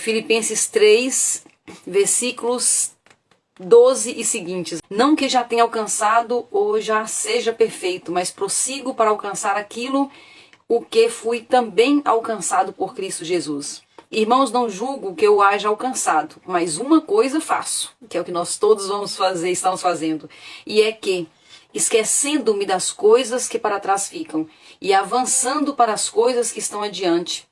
Filipenses 3, versículos 12 e seguintes. Não que já tenha alcançado ou já seja perfeito, mas prossigo para alcançar aquilo o que fui também alcançado por Cristo Jesus. Irmãos, não julgo que eu haja alcançado, mas uma coisa faço, que é o que nós todos vamos fazer, estamos fazendo, e é que, esquecendo-me das coisas que para trás ficam e avançando para as coisas que estão adiante,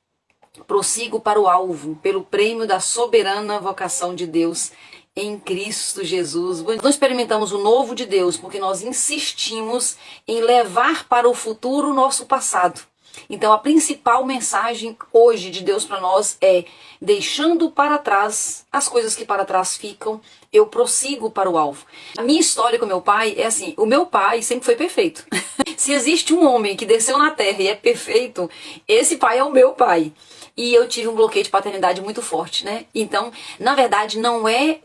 prossigo para o alvo, pelo prêmio da soberana vocação de Deus em Cristo Jesus. Nós experimentamos o novo de Deus porque nós insistimos em levar para o futuro o nosso passado. Então a principal mensagem hoje de Deus para nós é: deixando para trás as coisas que para trás ficam, eu prossigo para o alvo. A minha história com meu pai é assim: o meu pai sempre foi perfeito. Se existe um homem que desceu na terra e é perfeito, esse pai é o meu pai. E eu tive um bloqueio de paternidade muito forte, né? Então, na verdade, não é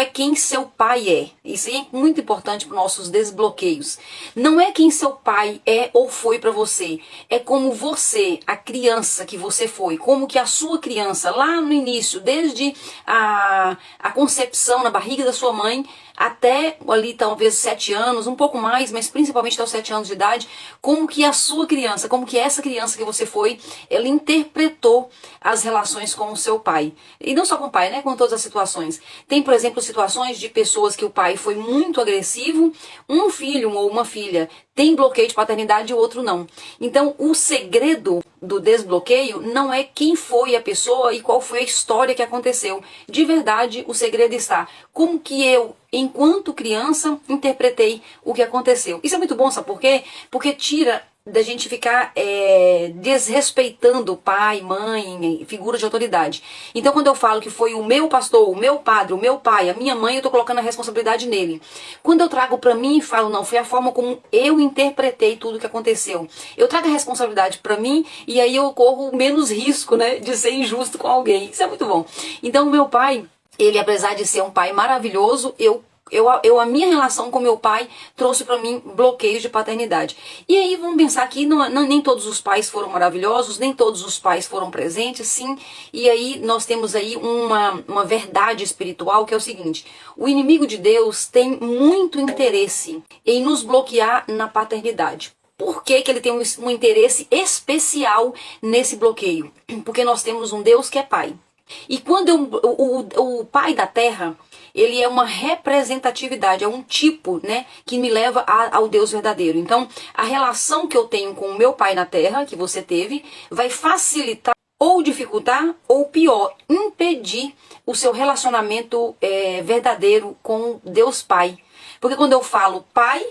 quem seu pai é. Isso é muito importante para os nossos desbloqueios. Não é quem seu pai é ou foi para você. É como você, a criança que você foi, como que a sua criança, lá no início, desde a concepção na barriga da sua mãe, até ali talvez 7 anos, um pouco mais, mas principalmente até os 7 anos de idade, como que a sua criança, como que essa criança que você foi, ela interpretou as relações com o seu pai. E não só com o pai, né? Com todas as situações. Tem, por exemplo, situações de pessoas que o pai foi muito agressivo, um filho ou uma filha tem bloqueio de paternidade e o outro não. Então, o segredo do desbloqueio não é quem foi a pessoa e qual foi a história que aconteceu. De verdade, o segredo está como que eu, enquanto criança, interpretei o que aconteceu. Isso é muito bom, sabe por quê? Porque tira da gente ficar desrespeitando pai, mãe, figura de autoridade. Então, quando eu falo que foi o meu pastor, o meu padre, o meu pai, a minha mãe, eu estou colocando a responsabilidade nele. Quando eu trago para mim e falo, não, foi a forma como eu interpretei tudo que aconteceu. Eu trago a responsabilidade para mim e aí eu corro menos risco, né, de ser injusto com alguém. Isso é muito bom. Então, o meu pai, ele, apesar de ser um pai maravilhoso, a minha relação com meu pai trouxe para mim bloqueios de paternidade. E aí vamos pensar que nem todos os pais foram maravilhosos, nem todos os pais foram presentes, sim. E aí nós temos aí uma verdade espiritual que é o seguinte: o inimigo de Deus tem muito interesse em nos bloquear na paternidade. Por que ele tem um interesse especial nesse bloqueio? Porque nós temos um Deus que é pai. E quando o pai da terra, ele é uma representatividade, é um tipo, né, que me leva ao Deus verdadeiro. Então, a relação que eu tenho com o meu pai na terra, que você teve, vai facilitar ou dificultar, ou pior, impedir o seu relacionamento verdadeiro com Deus Pai. Porque quando eu falo pai,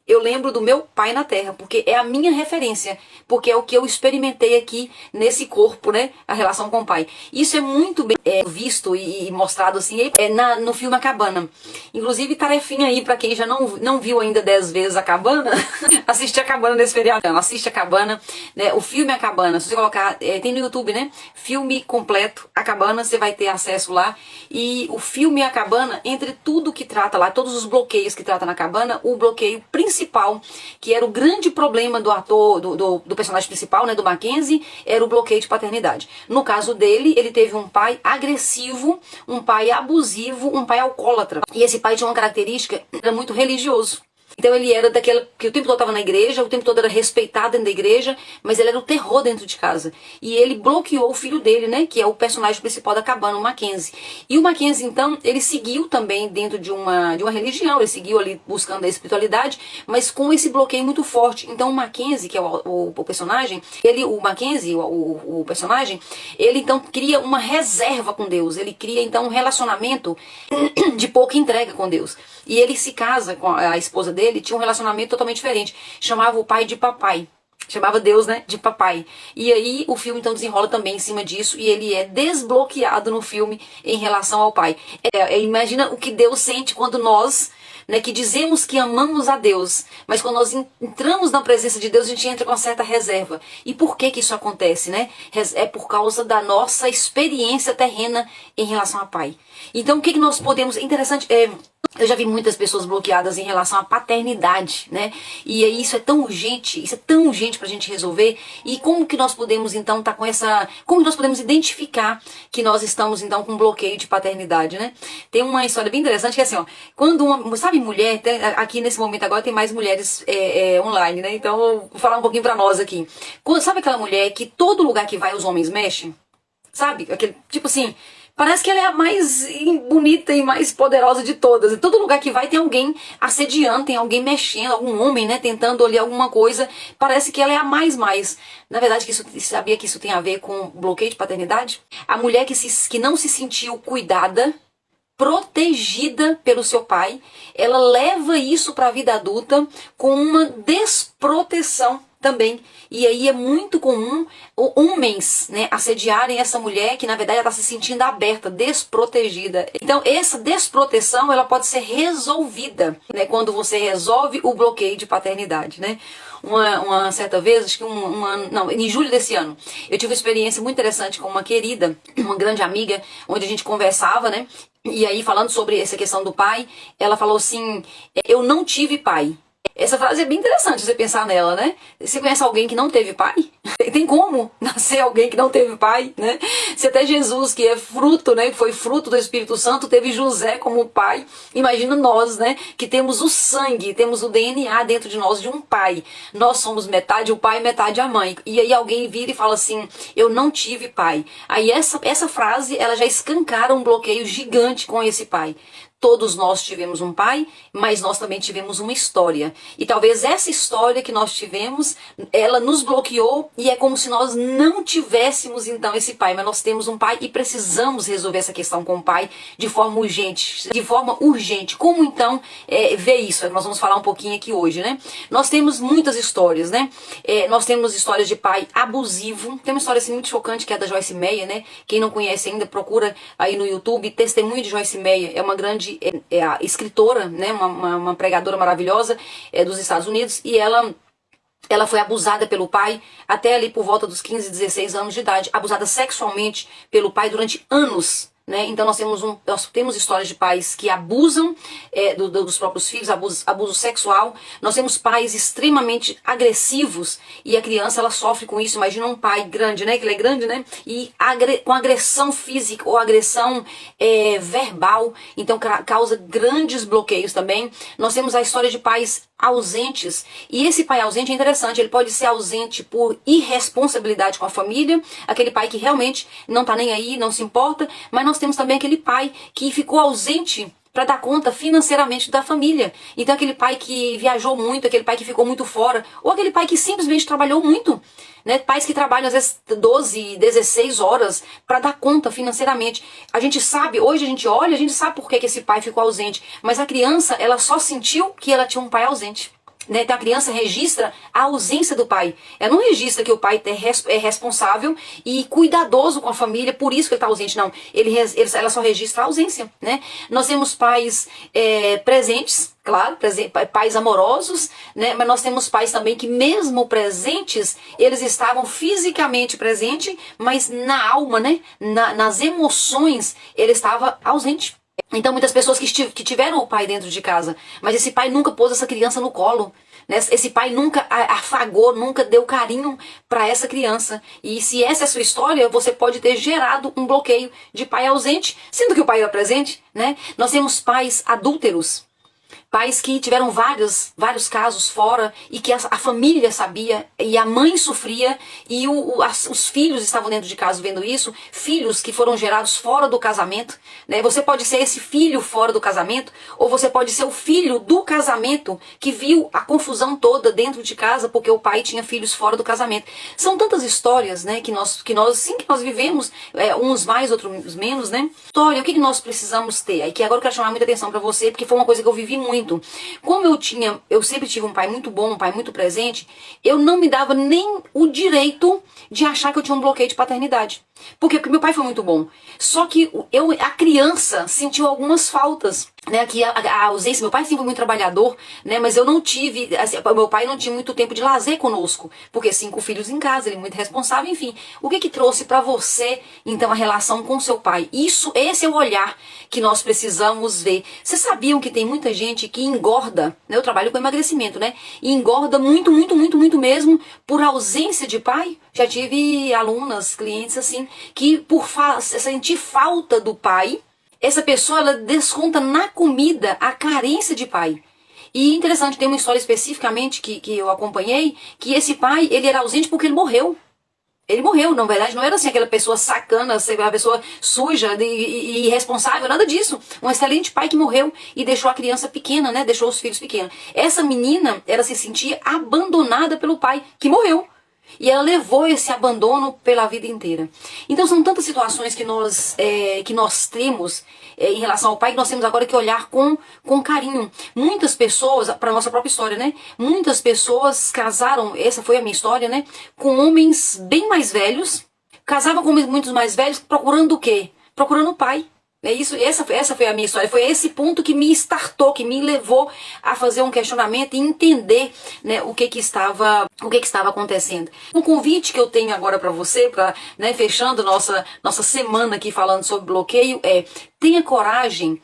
eu lembro do meu pai na terra, porque é a minha referência, porque é o que eu experimentei aqui nesse corpo, né? A relação com o pai. Isso é muito bem visto e mostrado assim no filme A Cabana. Inclusive, tarefinha aí para quem já não viu ainda 10 vezes A Cabana, assiste A Cabana nesse feriado. Assiste A Cabana, né? O filme A Cabana, se você colocar, tem no YouTube, né? Filme completo, A Cabana, você vai ter acesso lá. E o filme A Cabana, entre tudo que trata lá, todos os bloqueios que trata na cabana, o bloqueio principal, que era o grande problema do ator, do personagem principal, né, do Mackenzie, era o bloqueio de paternidade. No caso dele, ele teve um pai agressivo, um pai abusivo, um pai alcoólatra. E esse pai tinha uma característica, era muito religioso. Então ele era daquele que o tempo todo estava na igreja, o tempo todo era respeitado dentro da igreja, mas ele era o terror dentro de casa. E ele bloqueou o filho dele, né, que é o personagem principal da cabana, o Mackenzie. E o Mackenzie, então, ele seguiu também dentro de uma religião, ele seguiu ali buscando a espiritualidade, mas com esse bloqueio muito forte. Então o Mackenzie, que é o personagem, o personagem, ele então cria uma reserva com Deus, ele cria então um relacionamento de pouca entrega com Deus. E ele se casa com a esposa dele, tinha um relacionamento totalmente diferente. Chamava o pai de papai. Chamava Deus, né, de papai. E aí o filme então desenrola também em cima disso e ele é desbloqueado no filme em relação ao pai. Imagina o que Deus sente quando nós, né, que dizemos que amamos a Deus, mas quando nós entramos na presença de Deus, a gente entra com uma certa reserva. E por que isso acontece, né? É por causa da nossa experiência terrena em relação ao pai. Então o que nós podemos... Interessante, Eu já vi muitas pessoas bloqueadas em relação à paternidade, né? E aí isso é tão urgente pra gente resolver. E como que nós podemos então estar com essa... Como que nós podemos identificar que nós estamos então com um bloqueio de paternidade, né? Tem uma história bem interessante que é assim, ó. Quando uma, sabe, mulher, aqui nesse momento agora tem mais mulheres online, né? Então eu vou falar um pouquinho pra nós aqui. Sabe aquela mulher que todo lugar que vai os homens mexem? Sabe? Aquele, tipo assim... Parece que ela é a mais bonita e mais poderosa de todas. Em todo lugar que vai tem alguém assediando, tem alguém mexendo, algum homem, né, tentando ali alguma coisa. Parece que ela é a mais. Na verdade, sabia que isso tem a ver com bloqueio de paternidade? A mulher que não se sentiu cuidada, protegida pelo seu pai, ela leva isso para a vida adulta com uma desproteção também. E aí é muito comum homens, né, assediarem essa mulher que na verdade ela está se sentindo aberta, desprotegida. Então essa desproteção ela pode ser resolvida, né, quando você resolve o bloqueio de paternidade, né? Uma certa vez, acho que em julho desse ano, eu tive uma experiência muito interessante com uma querida, uma grande amiga, onde a gente conversava, né? E aí falando sobre essa questão do pai, ela falou assim: eu não tive pai. Essa frase é bem interessante você pensar nela, né? Você conhece alguém que não teve pai? Tem como nascer alguém que não teve pai, né? Se até Jesus, que é fruto, né? Que foi fruto do Espírito Santo, teve José como pai. Imagina nós, né? Que temos o sangue, temos o DNA dentro de nós de um pai. Nós somos metade o pai, metade a mãe. E aí alguém vira e fala assim: eu não tive pai. Aí essa frase, ela já escancara um bloqueio gigante com esse pai. Todos nós tivemos um pai, mas nós também tivemos uma história. E talvez essa história que nós tivemos, ela nos bloqueou e é como se nós não tivéssemos então esse pai. Mas nós temos um pai e precisamos resolver essa questão com o pai de forma urgente. De forma urgente. Como então ver isso? É que nós vamos falar um pouquinho aqui hoje, né? Nós temos muitas histórias, né? Nós temos histórias de pai abusivo. Tem uma história assim muito chocante que é da Joyce Meyer, né? Quem não conhece ainda, procura aí no YouTube. Testemunho de Joyce Meyer. É uma grande a escritora, né, uma pregadora maravilhosa dos Estados Unidos, e ela foi abusada pelo pai até ali por volta dos 15, 16 anos de idade, abusada sexualmente pelo pai durante anos. Né? Então nós temos histórias de pais que abusam dos próprios filhos, abuso sexual. Nós temos pais extremamente agressivos e a criança ela sofre com isso. Imagina um pai grande, né? Que ele é grande, né? E com agressão física ou agressão verbal, então causa grandes bloqueios também. Nós temos a história de pais ausentes, e esse pai ausente é interessante, ele pode ser ausente por irresponsabilidade com a família, aquele pai que realmente não tá nem aí, não se importa, mas nós temos também aquele pai que ficou ausente para dar conta financeiramente da família. Então aquele pai que viajou muito, aquele pai que ficou muito fora, ou aquele pai que simplesmente trabalhou muito, né? Pais que trabalham às vezes 12, 16 horas para dar conta financeiramente. A gente sabe, hoje a gente olha, a gente sabe por que esse pai ficou ausente, mas a criança, ela só sentiu que ela tinha um pai ausente. Né? Então a criança registra a ausência do pai. Ela não registra que o pai é responsável e cuidadoso com a família, por isso que ele está ausente. Não, ela só registra a ausência. Né? Nós temos pais presentes, claro, pais amorosos, né? Mas nós temos pais também que mesmo presentes, eles estavam fisicamente presentes, mas na alma, né? Nas emoções, ele estava ausente. Então muitas pessoas que tiveram o pai dentro de casa, mas esse pai nunca pôs essa criança no colo, né? Esse pai nunca afagou, nunca deu carinho para essa criança. E se essa é a sua história, você pode ter gerado um bloqueio de pai ausente, sendo que o pai era presente, né? Nós temos pais adúlteros, pais que tiveram vários casos fora e que a família sabia e a mãe sofria e os filhos estavam dentro de casa vendo isso, filhos que foram gerados fora do casamento, né? Você pode ser esse filho fora do casamento ou você pode ser o filho do casamento que viu a confusão toda dentro de casa porque o pai tinha filhos fora do casamento. São tantas histórias, né, que nós vivemos, uns mais, outros menos, né? História, o que nós precisamos ter? Aí que agora eu quero chamar muita atenção para você porque foi uma coisa que eu vivi muito. Como eu sempre tive um pai muito bom, um pai muito presente, eu não me dava nem o direito de achar que eu tinha um bloqueio de paternidade. Por quê? Porque meu pai foi muito bom. Só que a criança sentiu algumas faltas. né, que a ausência, meu pai sempre foi muito trabalhador, né, mas eu não tive, assim, meu pai não tinha muito tempo de lazer conosco, porque 5 filhos em casa, ele é muito responsável, enfim. O que trouxe para você, então, a relação com seu pai? Esse é o olhar que nós precisamos ver. Vocês sabiam que tem muita gente que engorda, né, eu trabalho com emagrecimento, né, e engorda muito, muito, muito, muito mesmo por ausência de pai? Já tive alunas, clientes assim, que por sentir falta do pai, essa pessoa, ela desconta na comida a carência de pai. E interessante, tem uma história especificamente que eu acompanhei, que esse pai, ele era ausente porque ele morreu. Ele morreu, na verdade, não era assim aquela pessoa sacana, uma pessoa suja e irresponsável, nada disso. Um excelente pai que morreu e deixou a criança pequena, né? Deixou os filhos pequenos. Essa menina, ela se sentia abandonada pelo pai, que morreu. E ela levou esse abandono pela vida inteira. Então são tantas situações que nós temos em relação ao pai, que nós temos agora que olhar com carinho. Muitas pessoas, para a nossa própria história, né? Muitas pessoas casaram, essa foi a minha história, né? Com homens bem mais velhos, casavam com homens muito mais velhos, procurando o quê? Procurando o pai. É isso, essa foi a minha história, foi esse ponto que me startou, que me levou a fazer um questionamento e entender, né, o que estava acontecendo. Um convite que eu tenho agora para você, para, né, fechando nossa semana aqui falando sobre bloqueio, tenha coragem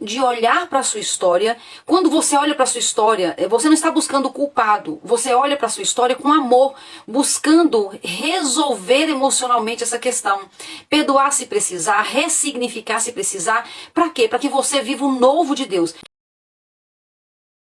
de olhar para a sua história. Quando você olha para a sua história, você não está buscando o culpado, você olha para a sua história com amor, buscando resolver emocionalmente essa questão, perdoar se precisar, ressignificar se precisar. Para quê? Para que você viva o novo de Deus.